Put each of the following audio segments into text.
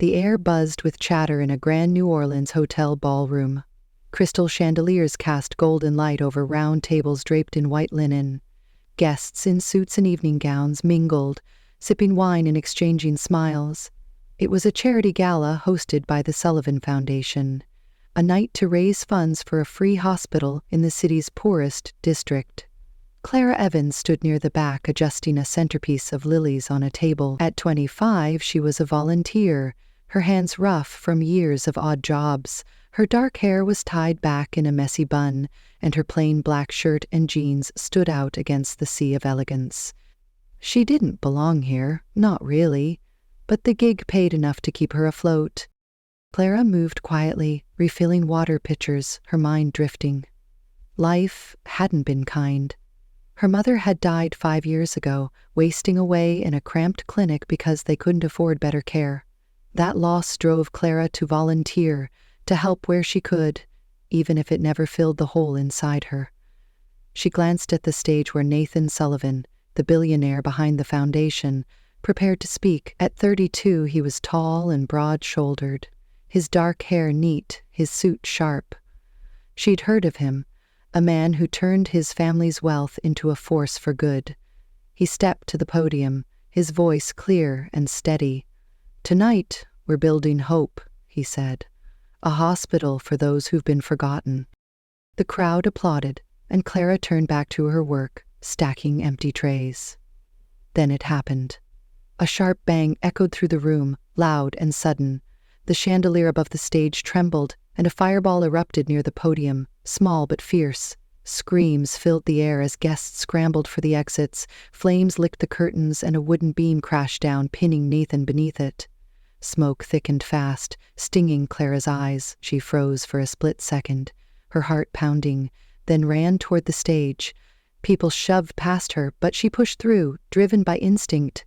The air buzzed with chatter in a grand New Orleans hotel ballroom. Crystal chandeliers cast golden light over round tables draped in white linen. Guests in suits and evening gowns mingled, sipping wine and exchanging smiles. It was a charity gala hosted by the Sullivan Foundation, a night to raise funds for a free hospital in the city's poorest district. Clara Evans stood near the back, adjusting a centerpiece of lilies on a table. At 25, she was a volunteer, her hands rough from years of odd jobs. Her dark hair was tied back in a messy bun, and her plain black shirt and jeans stood out against the sea of elegance. She didn't belong here, not really, but the gig paid enough to keep her afloat. Clara moved quietly, refilling water pitchers, her mind drifting. Life hadn't been kind. Her mother had died 5 years ago, wasting away in a cramped clinic because they couldn't afford better care. That loss drove Clara to volunteer, to help where she could, even if it never filled the hole inside her. She glanced at the stage where Nathan Sullivan, the billionaire behind the foundation, prepared to speak. At 32, he was tall and broad-shouldered, his dark hair neat, his suit sharp. She'd heard of him, a man who turned his family's wealth into a force for good. He stepped to the podium, his voice clear and steady. "Tonight, we're building hope," he said. "A hospital for those who've been forgotten." The crowd applauded, and Clara turned back to her work, stacking empty trays. Then it happened. A sharp bang echoed through the room, loud and sudden. The chandelier above the stage trembled, and a fireball erupted near the podium, small but fierce. Screams filled the air as guests scrambled for the exits. Flames licked the curtains, and a wooden beam crashed down, pinning Nathan beneath it. Smoke thickened fast, stinging Clara's eyes. She froze for a split second, her heart pounding, then ran toward the stage. People shoved past her, but she pushed through, driven by instinct.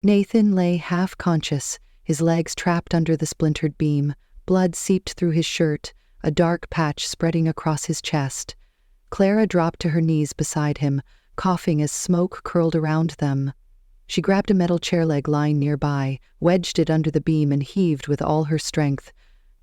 Nathan lay half-conscious, his legs trapped under the splintered beam. Blood seeped through his shirt, a dark patch spreading across his chest. Clara dropped to her knees beside him, coughing as smoke curled around them. She grabbed a metal chair leg lying nearby, wedged it under the beam, and heaved with all her strength.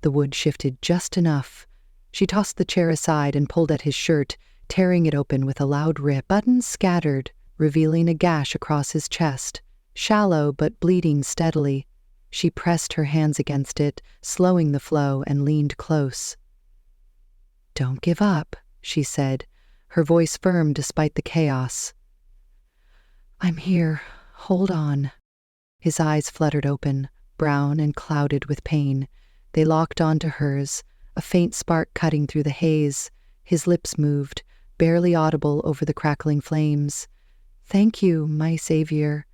The wood shifted just enough. She tossed the chair aside and pulled at his shirt, tearing it open with a loud rip. Buttons scattered, revealing a gash across his chest, shallow but bleeding steadily. She pressed her hands against it, slowing the flow, and leaned close. "Don't give up," she said, her voice firm despite the chaos. "I'm here. Hold on." His eyes fluttered open, brown and clouded with pain. They locked onto hers, a faint spark cutting through the haze. His lips moved, barely audible over the crackling flames. "Thank you, my savior."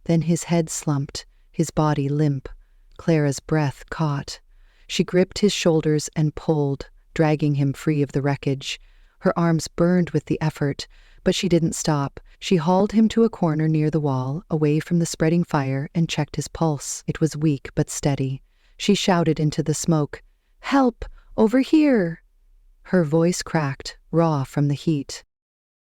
Then his head slumped, his body limp. Clara's breath caught. She gripped his shoulders and pulled, dragging him free of the wreckage. Her arms burned with the effort, but she didn't stop. She hauled him to a corner near the wall, away from the spreading fire, and checked his pulse. It was weak but steady. She shouted into the smoke, "Help! Over here!" Her voice cracked, raw from the heat.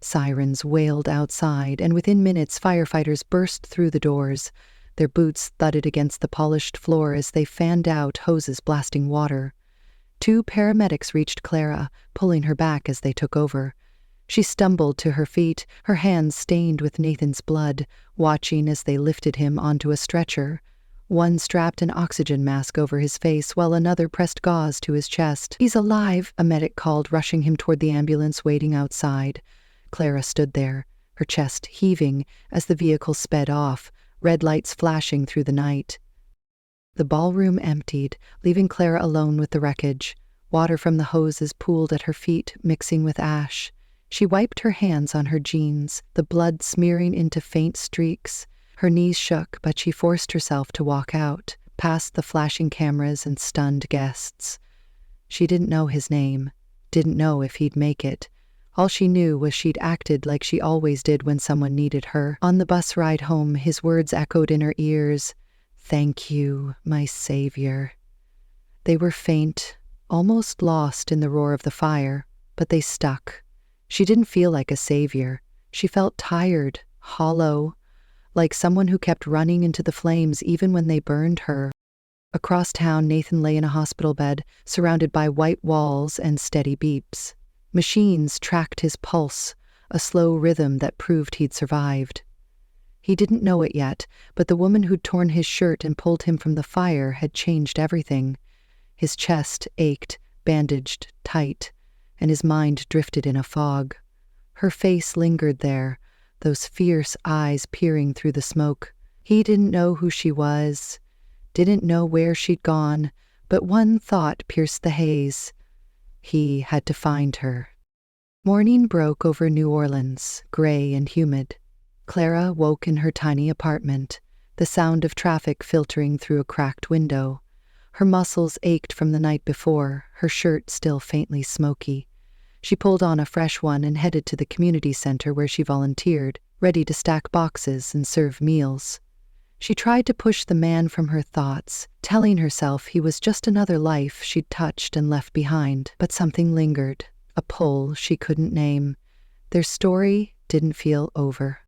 Sirens wailed outside, and within minutes firefighters burst through the doors. Their boots thudded against the polished floor as they fanned out, hoses blasting water. 2 paramedics reached Clara, pulling her back as they took over. She stumbled to her feet, her hands stained with Nathan's blood, watching as they lifted him onto a stretcher. One strapped an oxygen mask over his face, while another pressed gauze to his chest. "He's alive," a medic called, rushing him toward the ambulance waiting outside. Clara stood there, her chest heaving as the vehicle sped off, red lights flashing through the night. The ballroom emptied, leaving Clara alone with the wreckage. Water from the hoses pooled at her feet, mixing with ash. She wiped her hands on her jeans, the blood smearing into faint streaks. Her knees shook, but she forced herself to walk out, past the flashing cameras and stunned guests. She didn't know his name, didn't know if he'd make it. All she knew was she'd acted like she always did when someone needed her. On the bus ride home, his words echoed in her ears. "Thank you, my savior." They were faint, almost lost in the roar of the fire, but they stuck. She didn't feel like a savior. She felt tired, hollow, like someone who kept running into the flames even when they burned her. Across town, Nathan lay in a hospital bed, surrounded by white walls and steady beeps. Machines tracked his pulse, a slow rhythm that proved he'd survived. He didn't know it yet, but the woman who'd torn his shirt and pulled him from the fire had changed everything. His chest ached, bandaged tight, and his mind drifted in a fog. Her face lingered there, those fierce eyes peering through the smoke. He didn't know who she was, didn't know where she'd gone, but one thought pierced the haze. He had to find her. Morning broke over New Orleans, gray and humid. Clara woke in her tiny apartment, the sound of traffic filtering through a cracked window. Her muscles ached from the night before, her shirt still faintly smoky. She pulled on a fresh one and headed to the community center where she volunteered, ready to stack boxes and serve meals. She tried to push the man from her thoughts, telling herself he was just another life she'd touched and left behind, but something lingered, a pull she couldn't name. Their story didn't feel over.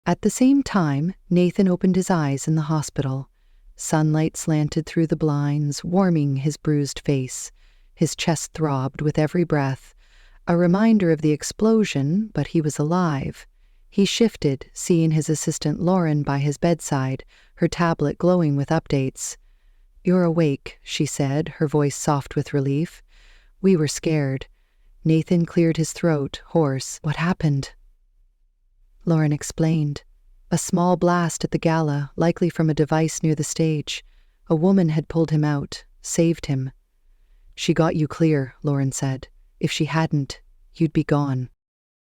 At the same time, Nathan opened his eyes in the hospital. Sunlight slanted through the blinds, warming his bruised face. His chest throbbed with every breath, a reminder of the explosion, but he was alive. He shifted, seeing his assistant Lauren by his bedside, her tablet glowing with updates. "You're awake," she said, her voice soft with relief. "We were scared." Nathan cleared his throat, hoarse. "What happened?" Lauren explained. A small blast at the gala, likely from a device near the stage. A woman had pulled him out, saved him. "She got you clear," Lauren said. "If she hadn't, you'd be gone."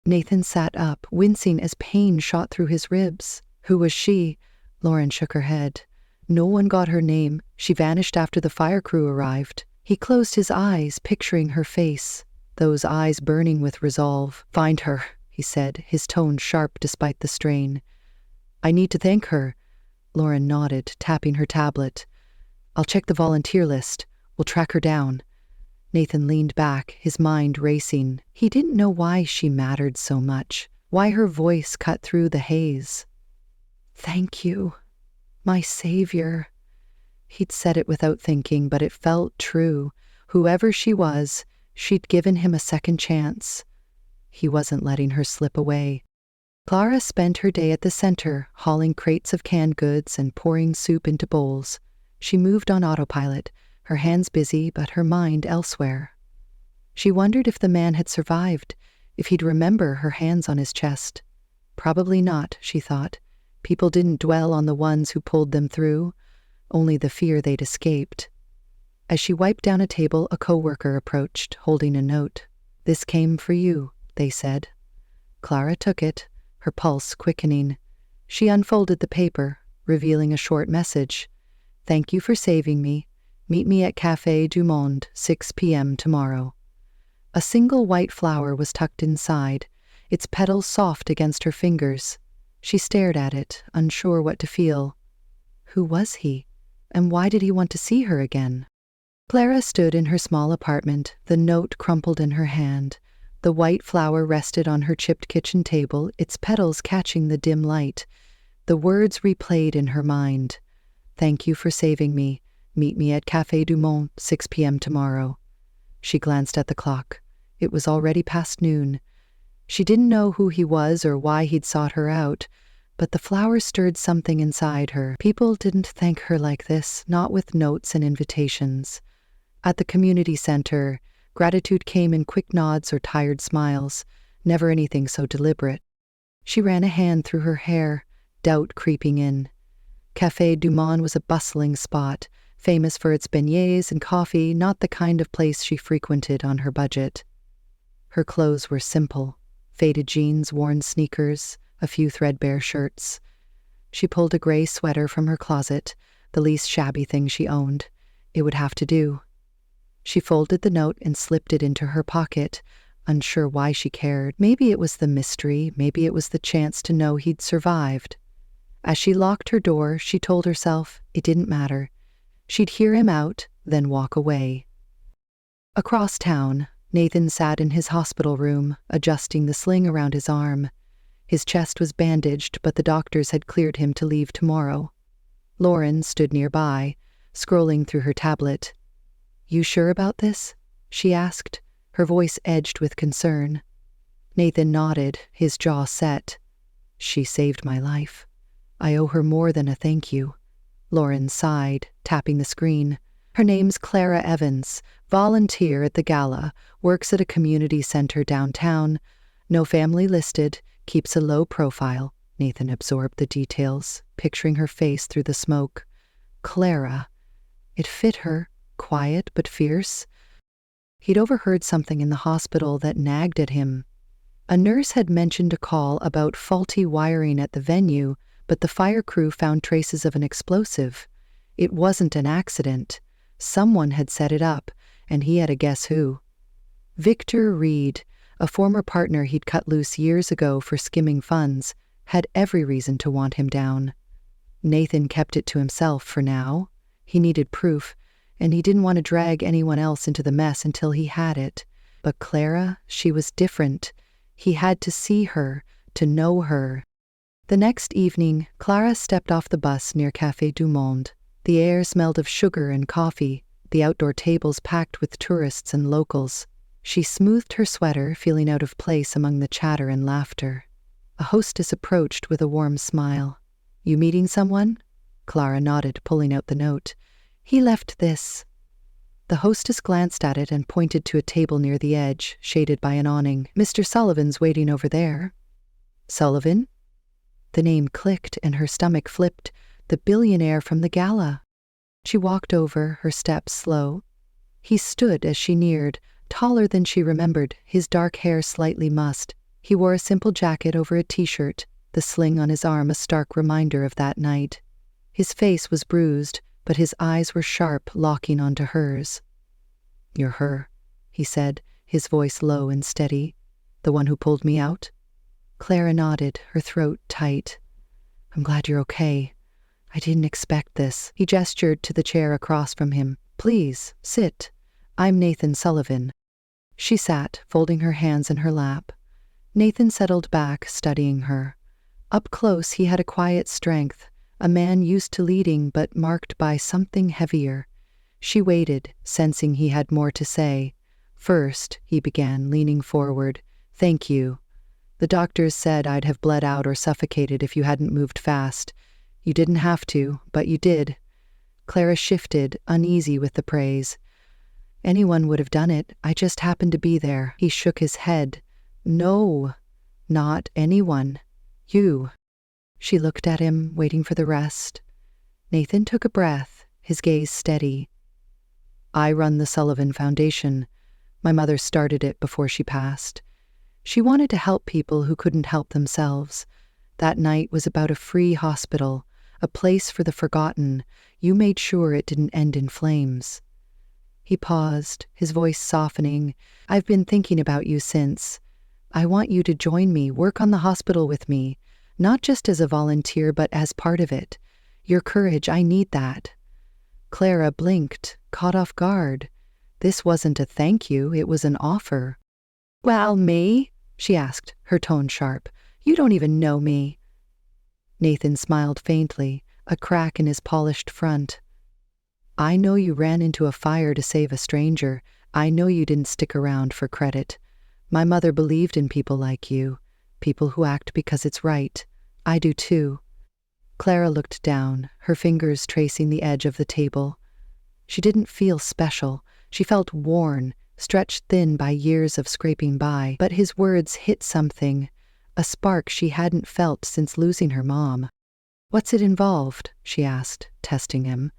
Nathan sat up, wincing as pain shot through his ribs. "Who was she?" Lauren shook her head. "No one got her name. She vanished after the fire crew arrived." He closed his eyes, picturing her face, those eyes burning with resolve. "Find her," he said, his tone sharp despite the strain. "I need to thank her." Lauren nodded, tapping her tablet. "I'll check the volunteer list. We'll track her down." Nathan leaned back, his mind racing. He didn't know why she mattered so much, why her voice cut through the haze. "Thank you, my savior." He'd said it without thinking, but it felt true. Whoever she was, she'd given him a second chance. He wasn't letting her slip away. Clara spent her day at the center, hauling crates of canned goods and pouring soup into bowls. She moved on autopilot, her hands busy but her mind elsewhere. She wondered if the man had survived, if he'd remember her hands on his chest. Probably not, she thought. People didn't dwell on the ones who pulled them through, only the fear they'd escaped. As she wiped down a table, a coworker approached, holding a note. "This came for you," they said. Clara took it, her pulse quickening. She unfolded the paper, revealing a short message. "Thank you for saving me. Meet me at Café du Monde, 6 p.m. tomorrow." A single white flower was tucked inside, its petals soft against her fingers. She stared at it, unsure what to feel. Who was he? And why did he want to see her again? Clara stood in her small apartment, the note crumpled in her hand. The white flower rested on her chipped kitchen table, its petals catching the dim light. The words replayed in her mind. "Thank you for saving me. Meet me at Café du Monde, 6 p.m. tomorrow." She glanced at the clock. It was already past noon. She didn't know who he was or why he'd sought her out, but the flower stirred something inside her. People didn't thank her like this, not with notes and invitations. At the community center, gratitude came in quick nods or tired smiles, never anything so deliberate. She ran a hand through her hair, doubt creeping in. Café du Monde was a bustling spot, famous for its beignets and coffee, not the kind of place she frequented on her budget. Her clothes were simple, faded jeans, worn sneakers, a few threadbare shirts. She pulled a gray sweater from her closet, the least shabby thing she owned. It would have to do. She folded the note and slipped it into her pocket, unsure why she cared. Maybe it was the mystery, maybe it was the chance to know he'd survived. As she locked her door, she told herself it didn't matter. She'd hear him out, then walk away. Across town, Nathan sat in his hospital room, adjusting the sling around his arm. His chest was bandaged, but the doctors had cleared him to leave tomorrow. Lauren stood nearby, scrolling through her tablet. "You sure about this?" she asked, her voice edged with concern. Nathan nodded, his jaw set. "She saved my life. I owe her more than a thank you." Lauren sighed, tapping the screen. "Her name's Clara Evans, volunteer at the gala, works at a community center downtown. No family listed, keeps a low profile." Nathan absorbed the details, picturing her face through the smoke. Clara. It fit her, quiet but fierce. He'd overheard something in the hospital that nagged at him. A nurse had mentioned a call about faulty wiring at the venue, but the fire crew found traces of an explosive. It wasn't an accident. Someone had set it up, and he had a guess who. Victor Reed, a former partner he'd cut loose years ago for skimming funds, had every reason to want him down. Nathan kept it to himself for now. He needed proof, and he didn't want to drag anyone else into the mess until he had it. But Clara, she was different. He had to see her, to know her. The next evening, Clara stepped off the bus near Café du Monde. The air smelled of sugar and coffee, the outdoor tables packed with tourists and locals. She smoothed her sweater, feeling out of place among the chatter and laughter. A hostess approached with a warm smile. "You meeting someone?" Clara nodded, pulling out the note. "He left this." The hostess glanced at it and pointed to a table near the edge, shaded by an awning. "Mr. Sullivan's waiting over there." "Sullivan?" The name clicked and her stomach flipped. The billionaire from the gala. She walked over, her steps slow. He stood as she neared, taller than she remembered, his dark hair slightly mussed. He wore a simple jacket over a t-shirt, the sling on his arm a stark reminder of that night. His face was bruised, but his eyes were sharp, locking onto hers. "You're her," he said, his voice low and steady. "The one who pulled me out?" Clara nodded, her throat tight. "I'm glad you're okay. I didn't expect this." He gestured to the chair across from him. "Please, sit. I'm Nathan Sullivan." She sat, folding her hands in her lap. Nathan settled back, studying her. Up close, he had a quiet strength, a man used to leading but marked by something heavier. She waited, sensing he had more to say. "First," he began, leaning forward, "thank you. The doctors said I'd have bled out or suffocated if you hadn't moved fast. You didn't have to, but you did." Clara shifted, uneasy with the praise. "Anyone would have done it. I just happened to be there." He shook his head. "No, not anyone. You." She looked at him, waiting for the rest. Nathan took a breath, his gaze steady. "I run the Sullivan Foundation. My mother started it before she passed. She wanted to help people who couldn't help themselves. That night was about a free hospital, a place for the forgotten. You made sure it didn't end in flames." He paused, his voice softening. "I've been thinking about you since. I want you to join me, work on the hospital with me, not just as a volunteer, but as part of it. Your courage, I need that." Clara blinked, caught off guard. This wasn't a thank you, it was an offer. "Well, me?" she asked, her tone sharp. "You don't even know me." Nathan smiled faintly, a crack in his polished front. "I know you ran into a fire to save a stranger. I know you didn't stick around for credit. My mother believed in people like you, people who act because it's right. I do too." Clara looked down, her fingers tracing the edge of the table. She didn't feel special. She felt worn, stretched thin by years of scraping by. But his words hit something, a spark she hadn't felt since losing her mom. "What's it involved?" she asked, testing him.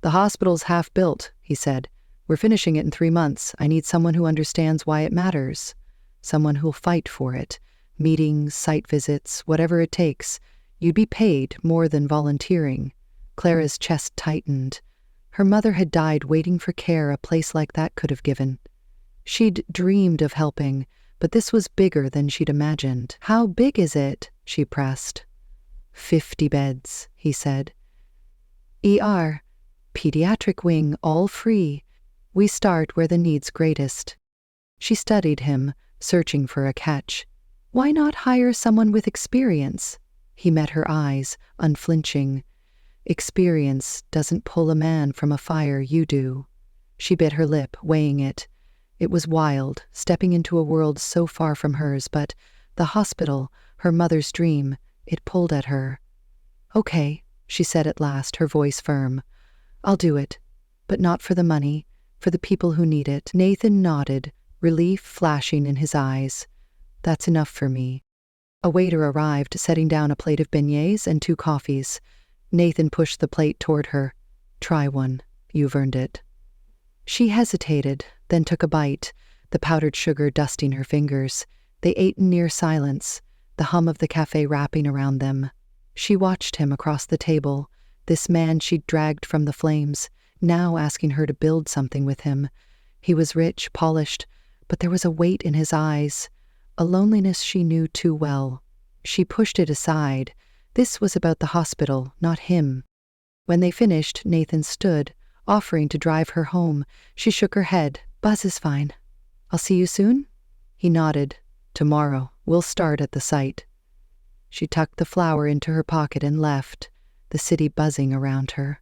"The hospital's half built," he said. "We're finishing it in 3 months. I need someone who understands why it matters. Someone who'll fight for it. Meetings, site visits, whatever it takes. You'd be paid more than volunteering." Clara's chest tightened. Her mother had died waiting for care a place like that could have given. She'd dreamed of helping, but this was bigger than she'd imagined. "How big is it?" she pressed. 50 beds, he said. ER, pediatric wing, all free. We start where the need's greatest." She studied him, searching for a catch. "Why not hire someone with experience?" He met her eyes, unflinching. Experience doesn't pull a man from a fire, you do. She bit her lip, weighing it. It was wild, stepping into a world so far from hers, but the hospital, her mother's dream, it pulled at her. Okay, she said at last, her voice firm. I'll do it. But not for the money, for the people who need it. Nathan nodded, relief flashing in his eyes. That's enough for me. A waiter arrived, setting down a plate of beignets and 2 coffees. Nathan pushed the plate toward her. Try one. You've earned it. She hesitated, then took a bite, the powdered sugar dusting her fingers. They ate in near silence, the hum of the cafe wrapping around them. She watched him across the table, this man she'd dragged from the flames, now asking her to build something with him. He was rich, polished, but there was a weight in his eyes, a loneliness she knew too well. She pushed it aside. This was about the hospital, not him. When they finished, Nathan stood, offering to drive her home. She shook her head. Buzz is fine. I'll see you soon? He nodded. Tomorrow. We'll start at the site. She tucked the flower into her pocket and left, the city buzzing around her.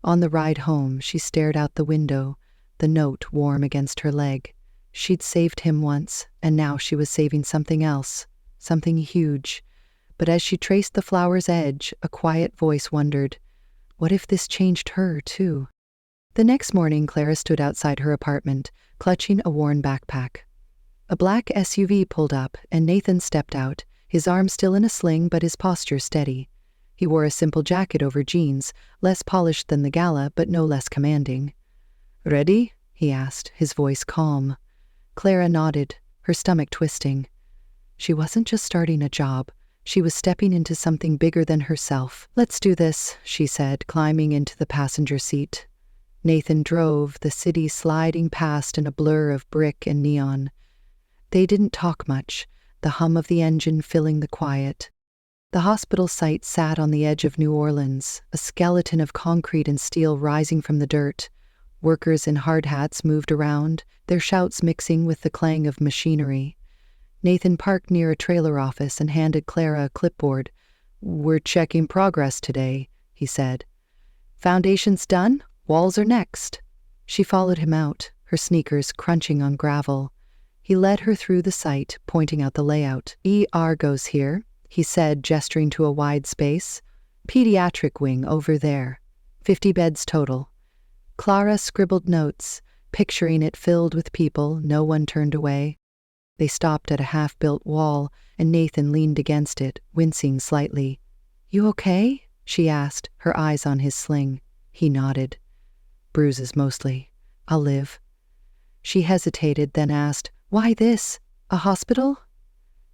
On the ride home, she stared out the window, the note warm against her leg. She'd saved him once, and now she was saving something else, something huge. But as she traced the flower's edge, a quiet voice wondered, what if this changed her, too? The next morning, Clara stood outside her apartment, clutching a worn backpack. A black SUV pulled up, and Nathan stepped out, his arm still in a sling but his posture steady. He wore a simple jacket over jeans, less polished than the gala but no less commanding. Ready? He asked, his voice calm. Clara nodded, her stomach twisting. She wasn't just starting a job. She was stepping into something bigger than herself. Let's do this, she said, climbing into the passenger seat. Nathan drove, the city sliding past in a blur of brick and neon. They didn't talk much, the hum of the engine filling the quiet. The hospital site sat on the edge of New Orleans, a skeleton of concrete and steel rising from the dirt. Workers in hard hats moved around, their shouts mixing with the clang of machinery. Nathan parked near a trailer office and handed Clara a clipboard. We're checking progress today, he said. Foundation's done? Walls are next. She followed him out, her sneakers crunching on gravel. He led her through the site, pointing out the layout. ER goes here, he said, gesturing to a wide space. Pediatric wing over there. 50 beds total. Clara scribbled notes, picturing it filled with people. No one turned away. They stopped at a half-built wall, and Nathan leaned against it, wincing slightly. You okay? She asked, her eyes on his sling. He nodded. Bruises mostly. I'll live. She hesitated, then asked, Why this? A hospital?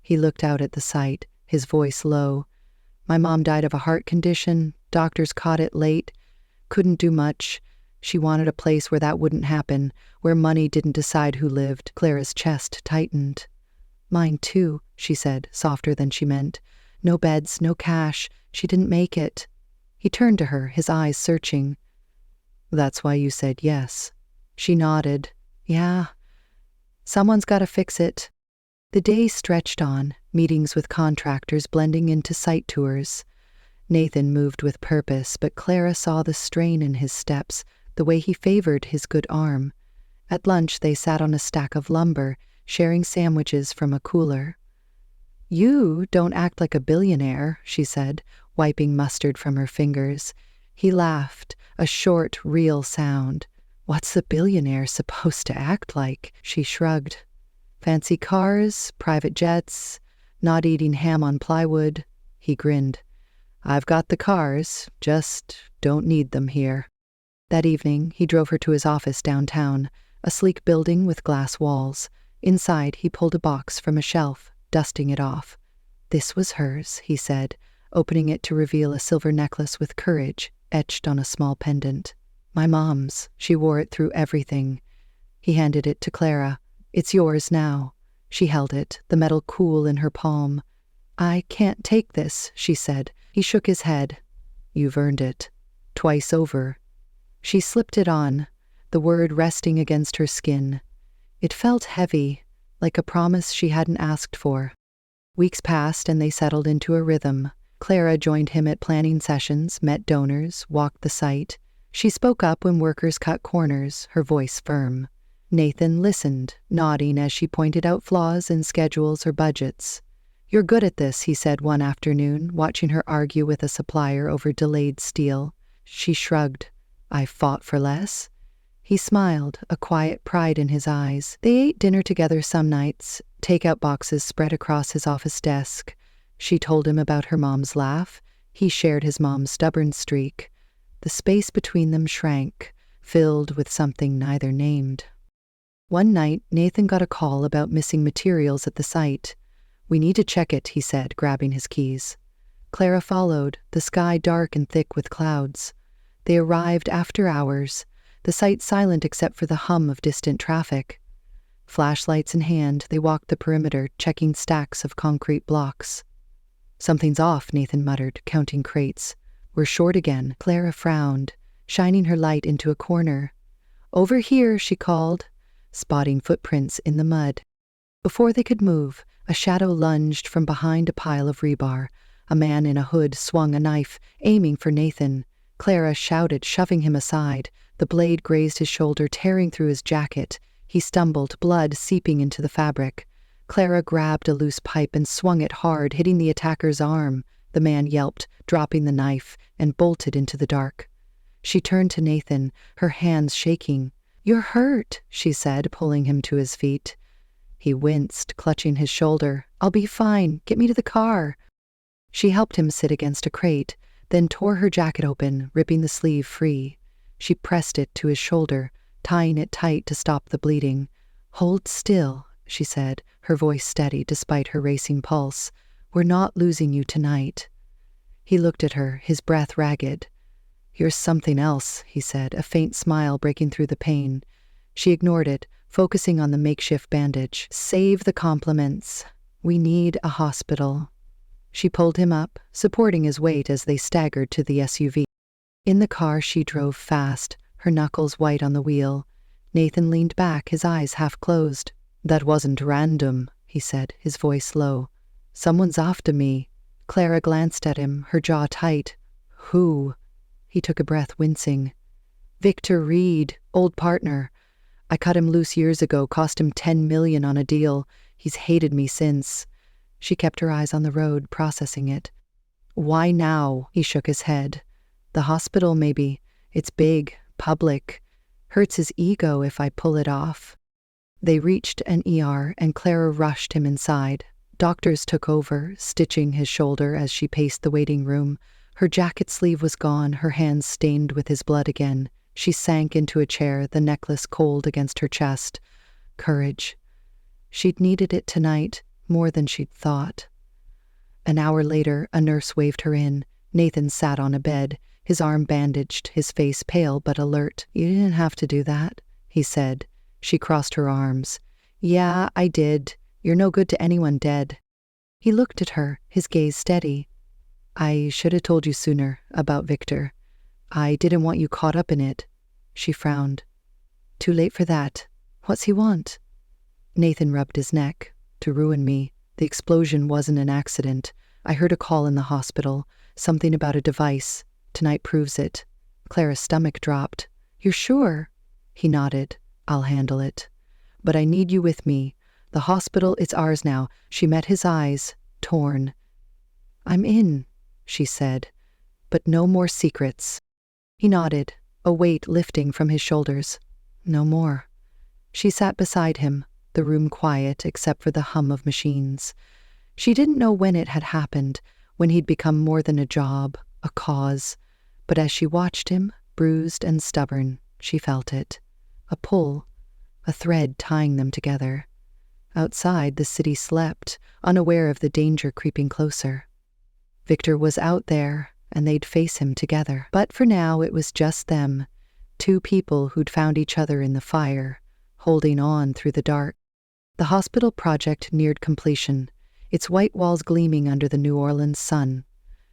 He looked out at the site, his voice low. My mom died of a heart condition. Doctors caught it late. Couldn't do much. She wanted a place where that wouldn't happen, where money didn't decide who lived. Clara's chest tightened. Mine too, she said, softer than she meant. No beds, no cash. She didn't make it. He turned to her, his eyes searching. That's why you said yes. She nodded. Yeah. Someone's got to fix it. The day stretched on, meetings with contractors blending into site tours. Nathan moved with purpose, but Clara saw the strain in his steps, the way he favored his good arm. At lunch, they sat on a stack of lumber, sharing sandwiches from a cooler. You don't act like a billionaire, she said, wiping mustard from her fingers. He laughed, a short, real sound. What's a billionaire supposed to act like? She shrugged. Fancy cars, private jets, not eating ham on plywood. He grinned. I've got the cars, just don't need them here. That evening, he drove her to his office downtown, a sleek building with glass walls. Inside, he pulled a box from a shelf, dusting it off. This was hers, he said, opening it to reveal a silver necklace with courage etched on a small pendant. My mom's. She wore it through everything. He handed it to Clara. It's yours now. She held it, the metal cool in her palm. I can't take this, she said. He shook his head. You've earned it. Twice over. She slipped it on, the word resting against her skin. It felt heavy, like a promise she hadn't asked for. Weeks passed and they settled into a rhythm. Clara joined him at planning sessions, met donors, walked the site. She spoke up when workers cut corners, her voice firm. Nathan listened, nodding as she pointed out flaws in schedules or budgets. "You're good at this," he said one afternoon, watching her argue with a supplier over delayed steel. She shrugged. "I fought for less." He smiled, a quiet pride in his eyes. They ate dinner together some nights, takeout boxes spread across his office desk. She told him about her mom's laugh. He shared his mom's stubborn streak. The space between them shrank, filled with something neither named. One night, Nathan got a call about missing materials at the site. "We need to check it," he said, grabbing his keys. Clara followed, the sky dark and thick with clouds. They arrived after hours, the site silent except for the hum of distant traffic. Flashlights in hand, they walked the perimeter, checking stacks of concrete blocks. "Something's off," Nathan muttered, counting crates. "We're short again." Clara frowned, shining her light into a corner. "Over here," she called, spotting footprints in the mud. Before they could move, a shadow lunged from behind a pile of rebar. A man in a hood swung a knife, aiming for Nathan. Clara shouted, shoving him aside. The blade grazed his shoulder, tearing through his jacket. He stumbled, blood seeping into the fabric. Clara grabbed a loose pipe and swung it hard, hitting the attacker's arm. The man yelped, dropping the knife, and bolted into the dark. She turned to Nathan, her hands shaking. "You're hurt," she said, pulling him to his feet. He winced, clutching his shoulder. "I'll be fine. Get me to the car." She helped him sit against a crate, then tore her jacket open, ripping the sleeve free. She pressed it to his shoulder, tying it tight to stop the bleeding. "Hold still," she said, her voice steady despite her racing pulse. "We're not losing you tonight." He looked at her, his breath ragged. "You're something else," he said, a faint smile breaking through the pain. She ignored it, focusing on the makeshift bandage. "Save the compliments. We need a hospital." She pulled him up, supporting his weight as they staggered to the SUV. In the car, she drove fast, her knuckles white on the wheel. Nathan leaned back, his eyes half closed. "That wasn't random," he said, his voice low. "Someone's after me." Clara glanced at him, her jaw tight. "Who?" He took a breath, wincing. "Victor Reed, old partner. I cut him loose years ago, cost him $10 million on a deal. He's hated me since." She kept her eyes on the road, processing it. "Why now?" He shook his head. "The hospital, maybe. It's big, public. Hurts his ego if I pull it off." They reached an ER, and Clara rushed him inside. Doctors took over, stitching his shoulder as she paced the waiting room. Her jacket sleeve was gone, her hands stained with his blood again. She sank into a chair, the necklace cold against her chest. Courage. She'd needed it tonight, more than she'd thought. An hour later, a nurse waved her in. Nathan sat on a bed, his arm bandaged, his face pale but alert. "You didn't have to do that," he said. She crossed her arms. "Yeah, I did. You're no good to anyone dead." He looked at her, his gaze steady. "I should have told you sooner about Victor. I didn't want you caught up in it." She frowned. "Too late for that. What's he want?" Nathan rubbed his neck. "To ruin me. The explosion wasn't an accident. I heard a call in the hospital. Something about a device. Tonight proves it." Clara's stomach dropped. "You're sure?" He nodded. "I'll handle it. But I need you with me. The hospital, it's ours now." She met his eyes, torn. "I'm in," she said. "But no more secrets." He nodded, a weight lifting from his shoulders. "No more." She sat beside him, the room quiet except for the hum of machines. She didn't know when it had happened, when he'd become more than a job, a cause. But as she watched him, bruised and stubborn, she felt it. A pull, a thread tying them together. Outside, the city slept, unaware of the danger creeping closer. Victor was out there, and they'd face him together. But for now, it was just them, two people who'd found each other in the fire, holding on through the dark. The hospital project neared completion, its white walls gleaming under the New Orleans sun.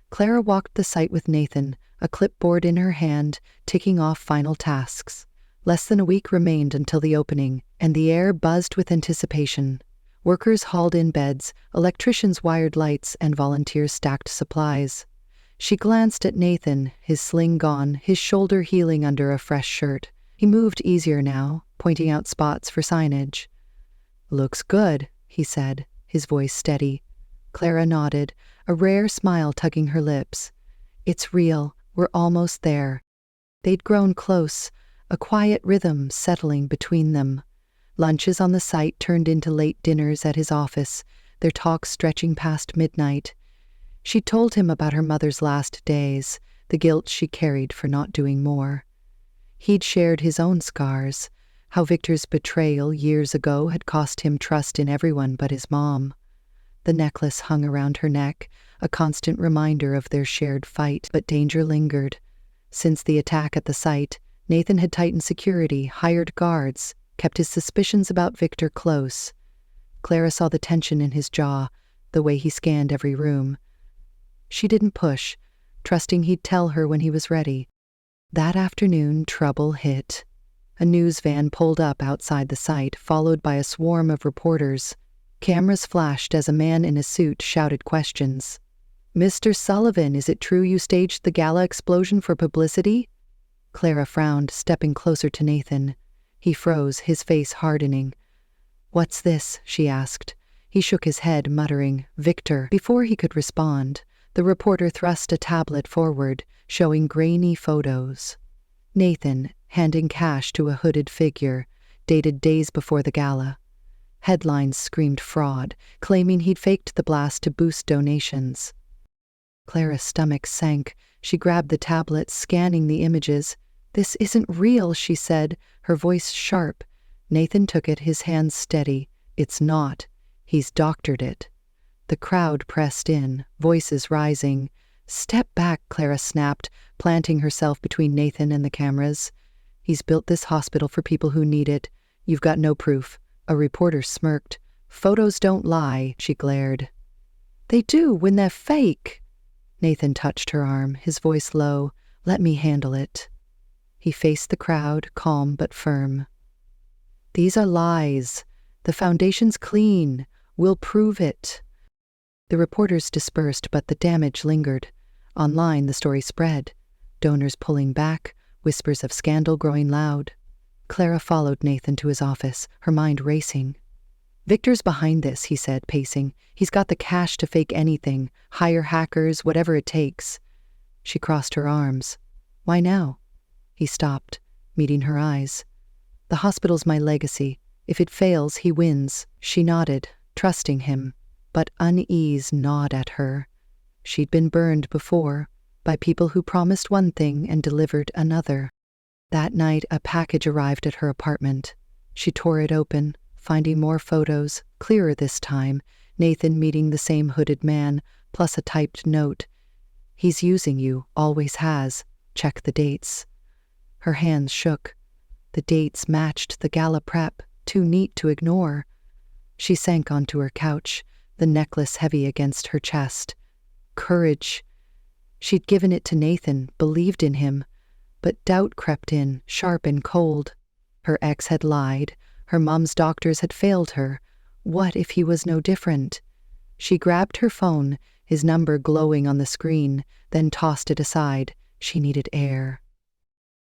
Clara walked the site with Nathan, a clipboard in her hand, ticking off final tasks. Less than a week remained until the opening, and the air buzzed with anticipation. Workers hauled in beds, electricians wired lights, and volunteers stacked supplies. She glanced at Nathan, his sling gone, his shoulder healing under a fresh shirt. He moved easier now, pointing out spots for signage. "Looks good," he said, his voice steady. Clara nodded, a rare smile tugging her lips. "It's real. We're almost there." They'd grown close, a quiet rhythm settling between them. Lunches on the site turned into late dinners at his office, their talks stretching past midnight. She told him about her mother's last days, the guilt she carried for not doing more. He'd shared his own scars, how Victor's betrayal years ago had cost him trust in everyone but his mom. The necklace hung around her neck, a constant reminder of their shared fight, but danger lingered. Since the attack at the site, Nathan had tightened security, hired guards, kept his suspicions about Victor close. Clara saw the tension in his jaw, the way he scanned every room. She didn't push, trusting he'd tell her when he was ready. That afternoon, trouble hit. A news van pulled up outside the site, followed by a swarm of reporters. Cameras flashed as a man in a suit shouted questions. "Mr. Sullivan, is it true you staged the gala explosion for publicity?" Clara frowned, stepping closer to Nathan. He froze, his face hardening. "What's this?" she asked. He shook his head, muttering, "Victor." Before he could respond, the reporter thrust a tablet forward, showing grainy photos. Nathan, handing cash to a hooded figure, dated days before the gala. Headlines screamed fraud, claiming he'd faked the blast to boost donations. Clara's stomach sank. She grabbed the tablet, scanning the images. "This isn't real," she said, her voice sharp. Nathan took it, his hands steady. "It's not. He's doctored it." The crowd pressed in, voices rising. "Step back," Clara snapped, planting herself between Nathan and the cameras. "He's built this hospital for people who need it. You've got no proof." A reporter smirked. "Photos don't lie," she glared. "They do when they're fake." Nathan touched her arm, his voice low. "Let me handle it." He faced the crowd, calm but firm. "These are lies. The foundation's clean. We'll prove it." The reporters dispersed, but the damage lingered. Online, the story spread. Donors pulling back, whispers of scandal growing loud. Clara followed Nathan to his office, her mind racing. "Victor's behind this," he said, pacing. "He's got the cash to fake anything, hire hackers, whatever it takes." She crossed her arms. "Why now?" He stopped, meeting her eyes. "The hospital's my legacy. If it fails, he wins." She nodded, trusting him, but unease gnawed at her. She'd been burned before, by people who promised one thing and delivered another. That night, a package arrived at her apartment. She tore it open, finding more photos, clearer this time, Nathan meeting the same hooded man, plus a typed note. "He's using you, always has. Check the dates." Her hands shook. The dates matched the gala prep, too neat to ignore. She sank onto her couch, the necklace heavy against her chest. Courage. She'd given it to Nathan, believed in him, but doubt crept in, sharp and cold. Her ex had lied, her mom's doctors had failed her. What if he was no different? She grabbed her phone, his number glowing on the screen, then tossed it aside. She needed air.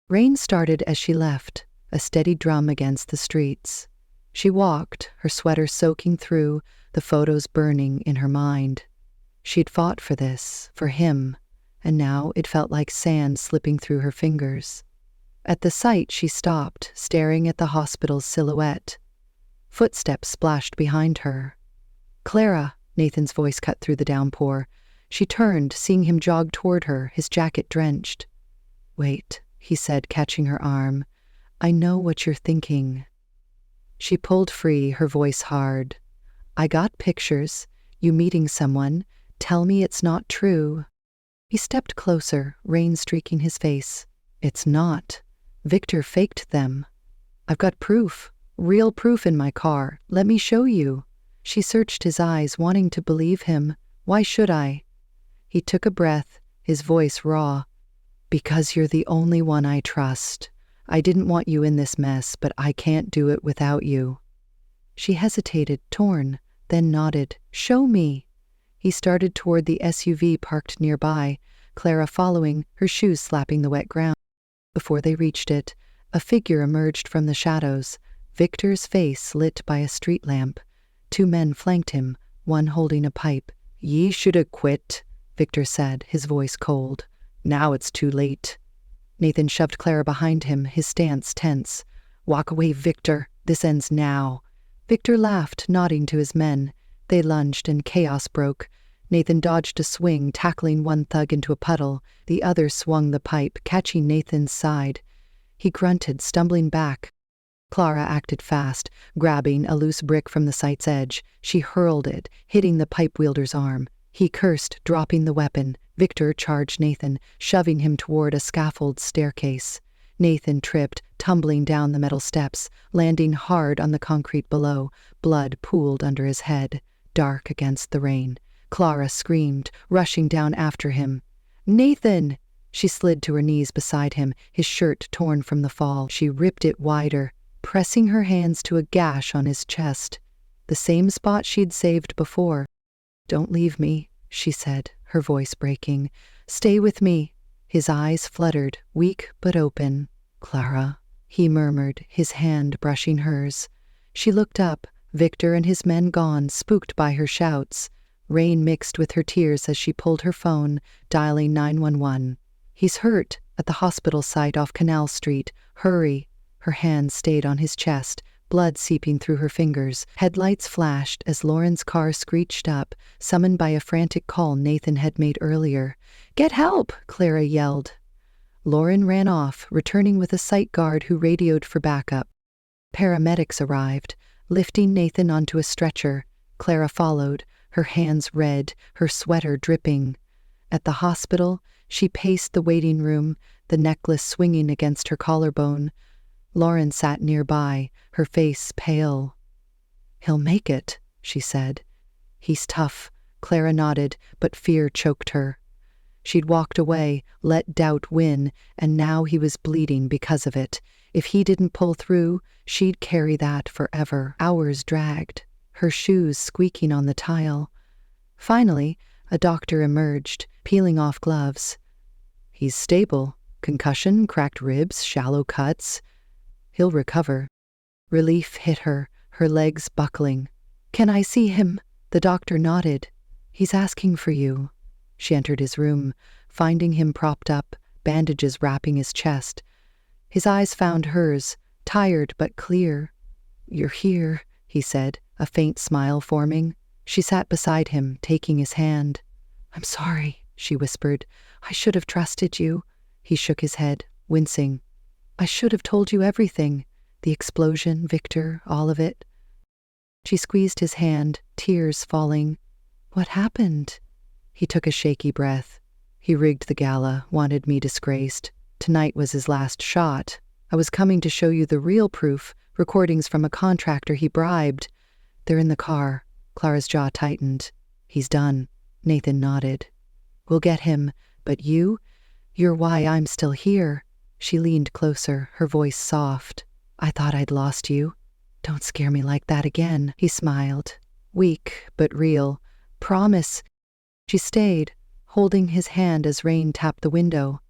Rain started as she left, a steady drum against the streets. She walked, her sweater soaking through, the photos burning in her mind. She'd fought for this, for him, and now it felt like sand slipping through her fingers. At the site, she stopped, staring at the hospital's silhouette. Footsteps splashed behind her. "Clara," Nathan's voice cut through the downpour. She turned, seeing him jog toward her, his jacket drenched. "Wait," he said, catching her arm. "I know what you're thinking." She pulled free, her voice hard. "I got pictures. You meeting someone. Tell me it's not true." He stepped closer, rain streaking his face. "It's not. Victor faked them. I've got proof, real proof in my car. Let me show you." She searched his eyes, wanting to believe him. "Why should I?" He took a breath, his voice raw. "Because you're the only one I trust. I didn't want you in this mess, but I can't do it without you." She hesitated, torn, then nodded. "Show me." He started toward the SUV parked nearby, Clara following, her shoes slapping the wet ground. Before they reached it, a figure emerged from the shadows, Victor's face lit by a street lamp. Two men flanked him, one holding a pipe. "Ye shoulda quit," Victor said, his voice cold. "Now it's too late." Nathan shoved Clara behind him, his stance tense. "Walk away, Victor. This ends now." Victor laughed, nodding to his men. They lunged, and chaos broke. Nathan dodged a swing, tackling one thug into a puddle. The other swung the pipe, catching Nathan's side. He grunted, stumbling back. Clara acted fast, grabbing a loose brick from the site's edge. She hurled it, hitting the pipe wielder's arm. He cursed, dropping the weapon. Victor charged Nathan, shoving him toward a scaffold staircase. Nathan tripped, tumbling down the metal steps, landing hard on the concrete below. Blood pooled under his head, dark against the rain. Clara screamed, rushing down after him. "Nathan!" She slid to her knees beside him, his shirt torn from the fall. She ripped it wider, pressing her hands to a gash on his chest, the same spot she'd saved before. "Don't leave me," she said, her voice breaking. "Stay with me." His eyes fluttered, weak but open. "Clara," he murmured, his hand brushing hers. She looked up, Victor and his men gone, spooked by her shouts. Rain mixed with her tears as she pulled her phone, dialing 911. "He's hurt, at the hospital site off Canal Street. Hurry." Her hand stayed on his chest, blood seeping through her fingers. Headlights flashed as Lauren's car screeched up, summoned by a frantic call Nathan had made earlier. "Get help!" Clara yelled. Lauren ran off, returning with a site guard who radioed for backup. Paramedics arrived, lifting Nathan onto a stretcher. Clara followed, her hands red, her sweater dripping. At the hospital, she paced the waiting room, the necklace swinging against her collarbone. Lauren sat nearby, her face pale. "He'll make it," she said. "He's tough." Clara nodded, but fear choked her. She'd walked away, let doubt win, and now he was bleeding because of it. If he didn't pull through, she'd carry that forever. Hours dragged, her shoes squeaking on the tile. Finally, a doctor emerged, peeling off gloves. "He's stable. Concussion, cracked ribs, shallow cuts. He'll recover." Relief hit her, her legs buckling. "Can I see him?" The doctor nodded. "He's asking for you." She entered his room, finding him propped up, bandages wrapping his chest. His eyes found hers, tired but clear. "You're here," he said, a faint smile forming. She sat beside him, taking his hand. "I'm sorry," she whispered. "I should have trusted you." He shook his head, wincing. "I should have told you everything. The explosion, Victor, all of it." She squeezed his hand, tears falling. "What happened?" He took a shaky breath. "He rigged the gala, wanted me disgraced. Tonight was his last shot. I was coming to show you the real proof, recordings from a contractor he bribed. They're in the car." Clara's jaw tightened. "He's done." Nathan nodded. "We'll get him, but you're why I'm still here." She leaned closer, her voice soft. "I thought I'd lost you." "Don't scare me like that again." He smiled, weak but real. "Promise." She stayed, holding his hand as rain tapped the window.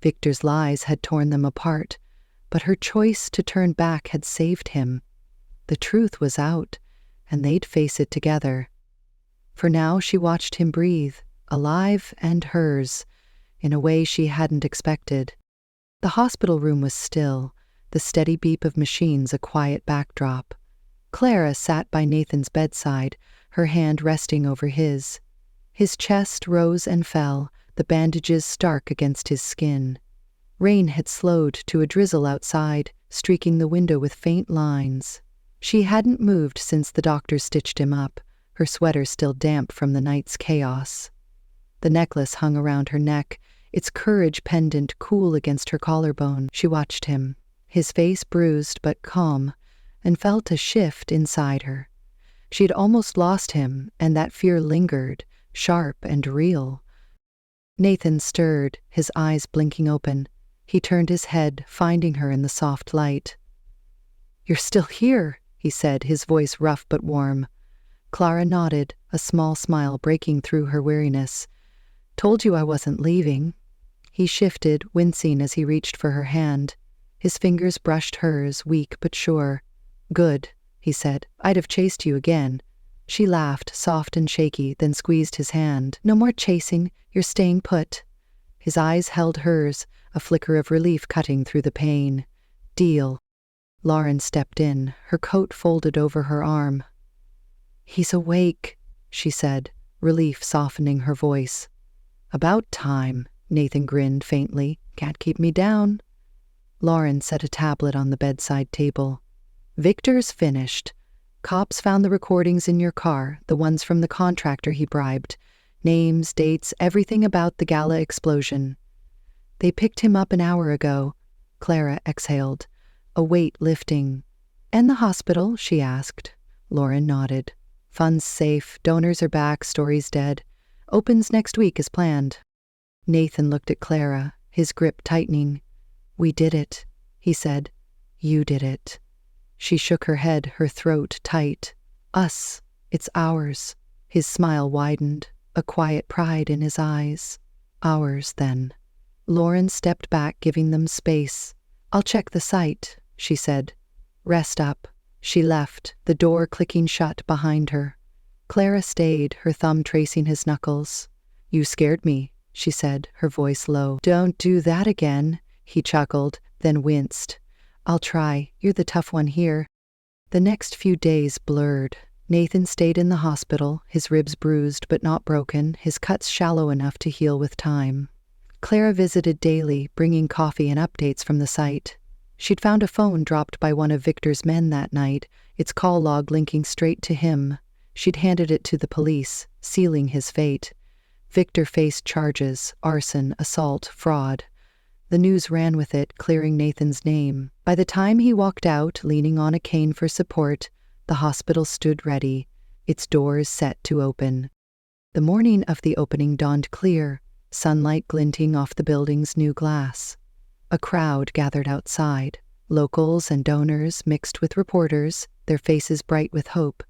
Victor's lies had torn them apart, but her choice to turn back had saved him. The truth was out, and they'd face it together. For now she watched him breathe, alive and hers, in a way she hadn't expected. The hospital room was still, the steady beep of machines a quiet backdrop. Clara sat by Nathan's bedside, her hand resting over his. His chest rose and fell, the bandages stark against his skin. Rain had slowed to a drizzle outside, streaking the window with faint lines. She hadn't moved since the doctor stitched him up, her sweater still damp from the night's chaos. The necklace hung around her neck, its courage pendant cool against her collarbone. She watched him, his face bruised but calm, and felt a shift inside her. She'd almost lost him, and that fear lingered, sharp and real. Nathan stirred, his eyes blinking open. He turned his head, finding her in the soft light. "You're still here," he said, his voice rough but warm. Clara nodded, a small smile breaking through her weariness. Told you I wasn't leaving. He shifted, wincing as he reached for her hand. His fingers brushed hers, weak but sure. Good, he said. I'd have chased you again. She laughed, soft and shaky, then squeezed his hand. No more chasing, you're staying put. His eyes held hers, a flicker of relief cutting through the pain. Deal. Lauren stepped in, her coat folded over her arm. He's awake, she said, relief softening her voice. About time, Nathan grinned faintly. Can't keep me down. Lauren set a tablet on the bedside table. Victor's finished. Cops found the recordings in your car, the ones from the contractor he bribed. Names, dates, everything about the gala explosion. They picked him up an hour ago. Clara exhaled, a weight lifting. And the hospital? She asked. Lauren nodded. Funds safe, donors are back, story's dead. Opens next week as planned. Nathan looked at Clara, his grip tightening. We did it, he said. You did it. She shook her head, her throat tight. Us. It's ours. His smile widened, a quiet pride in his eyes. Ours, then. Lauren stepped back, giving them space. I'll check the site, she said. Rest up. She left, the door clicking shut behind her. Clara stayed, her thumb tracing his knuckles. You scared me, she said, her voice low. Don't do that again, he chuckled, then winced. I'll try. You're the tough one here. The next few days blurred. Nathan stayed in the hospital, his ribs bruised but not broken, his cuts shallow enough to heal with time. Clara visited daily, bringing coffee and updates from the site. She'd found a phone dropped by one of Victor's men that night, its call log linking straight to him. She'd handed it to the police, sealing his fate. Victor faced charges: arson, assault, fraud. The news ran with it, clearing Nathan's name. By the time he walked out, leaning on a cane for support, the hospital stood ready, its doors set to open. The morning of the opening dawned clear, sunlight glinting off the building's new glass. A crowd gathered outside, locals and donors mixed with reporters, their faces bright with hope.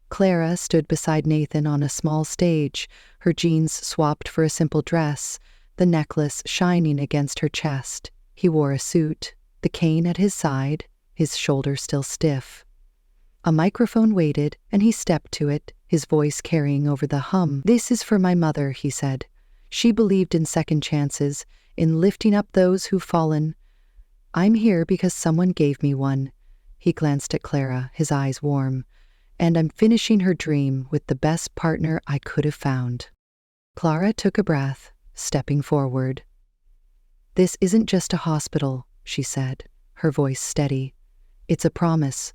Clara stood beside Nathan on a small stage, her jeans swapped for a simple dress, the necklace shining against her chest. He wore a suit, the cane at his side, his shoulder still stiff. A microphone waited, and he stepped to it, his voice carrying over the hum. This is for my mother, he said. She believed in second chances, in lifting up those who've fallen. I'm here because someone gave me one. He glanced at Clara, his eyes warm. And I'm finishing her dream with the best partner I could have found. Clara took a breath, stepping forward. This isn't just a hospital, she said, her voice steady. It's a promise.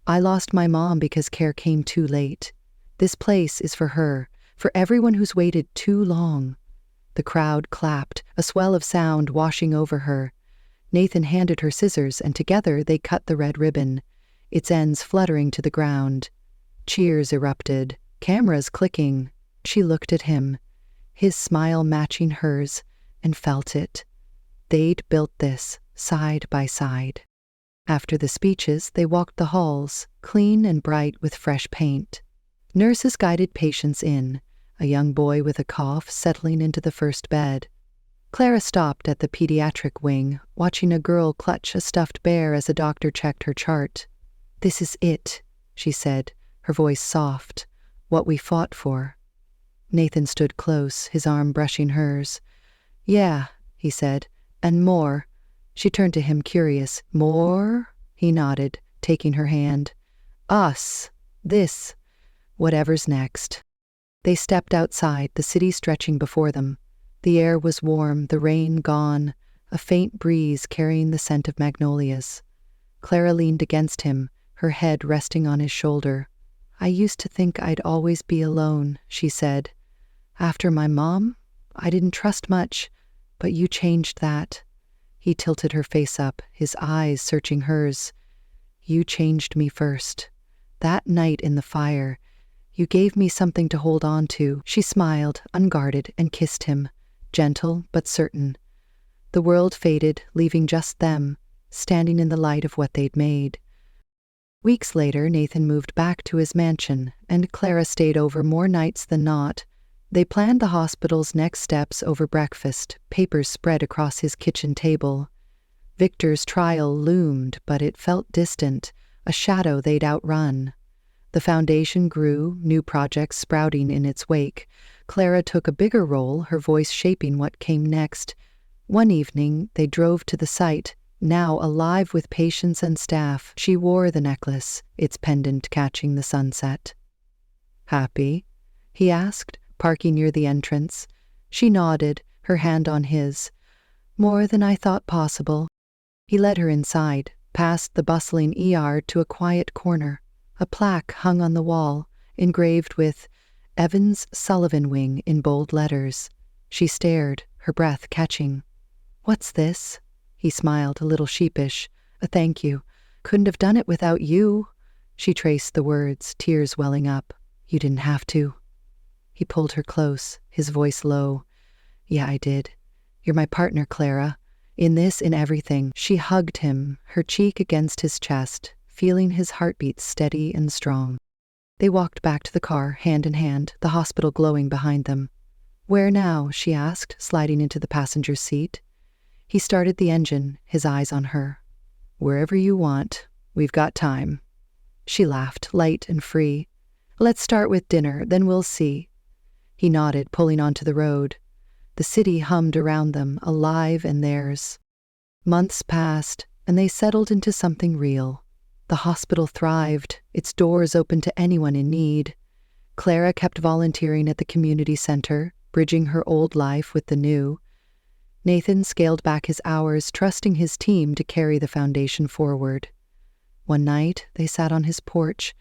I lost my mom because care came too late. This place is for her, for everyone who's waited too long. The crowd clapped, a swell of sound washing over her. Nathan handed her scissors, and together they cut the red ribbon, its ends fluttering to the ground. Cheers erupted, cameras clicking. She looked at him, his smile matching hers, and felt it. They'd built this, side by side. After the speeches, they walked the halls, clean and bright with fresh paint. Nurses guided patients in, a young boy with a cough settling into the first bed. Clara stopped at the pediatric wing, watching a girl clutch a stuffed bear as a doctor checked her chart. This is it, she said, her voice soft. What we fought for. Nathan stood close, his arm brushing hers. Yeah, he said, and more. She turned to him, curious. More? He nodded, taking her hand. Us. This. Whatever's next. They stepped outside, the city stretching before them. The air was warm, the rain gone, a faint breeze carrying the scent of magnolias. Clara leaned against him, her head resting on his shoulder. I used to think I'd always be alone, she said. After my mom, I didn't trust much, but you changed that. He tilted her face up, his eyes searching hers. You changed me first. That night in the fire, you gave me something to hold on to. She smiled, unguarded, and kissed him, gentle but certain. The world faded, leaving just them, standing in the light of what they'd made. Weeks later, Nathan moved back to his mansion, and Clara stayed over more nights than not. They planned the hospital's next steps over breakfast, papers spread across his kitchen table. Victor's trial loomed, but it felt distant, a shadow they'd outrun. The foundation grew, new projects sprouting in its wake. Clara took a bigger role, her voice shaping what came next. One evening, they drove to the site, now alive with patients and staff. She wore the necklace, its pendant catching the sunset. "Happy?" he asked, parking near the entrance. She nodded, her hand on his. "More than I thought possible." He led her inside, past the bustling ER to a quiet corner. A plaque hung on the wall, engraved with Evans Sullivan Wing in bold letters. She stared, her breath catching. "What's this?" He smiled, a little sheepish. "A thank you. Couldn't have done it without you." She traced the words, tears welling up. "You didn't have to." He pulled her close, his voice low. "Yeah, I did. You're my partner, Clara. In this, in everything." She hugged him, her cheek against his chest, feeling his heartbeat steady and strong. They walked back to the car, hand in hand, the hospital glowing behind them. "Where now?" she asked, sliding into the passenger seat. He started the engine, his eyes on her. "Wherever you want. We've got time." She laughed, light and free. "Let's start with dinner, then we'll see." He nodded, pulling onto the road. The city hummed around them, alive and theirs. Months passed, and they settled into something real. The hospital thrived, its doors open to anyone in need. Clara kept volunteering at the community center, bridging her old life with the new. Nathan scaled back his hours, trusting his team to carry the foundation forward. One night, they sat on his porch,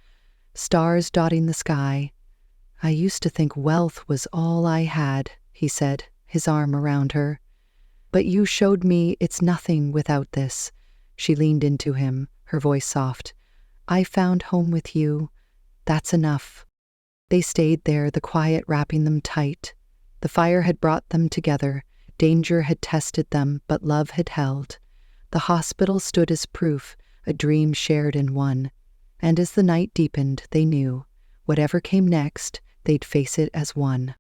stars dotting the sky. "I used to think wealth was all I had," he said, his arm around her. "But you showed me it's nothing without this." She leaned into him, her voice soft. "I found home with you. That's enough." They stayed there, the quiet wrapping them tight. The fire had brought them together. Danger had tested them, but love had held. The hospital stood as proof, a dream shared in one. And as the night deepened, they knew, whatever came next, they'd face it as one.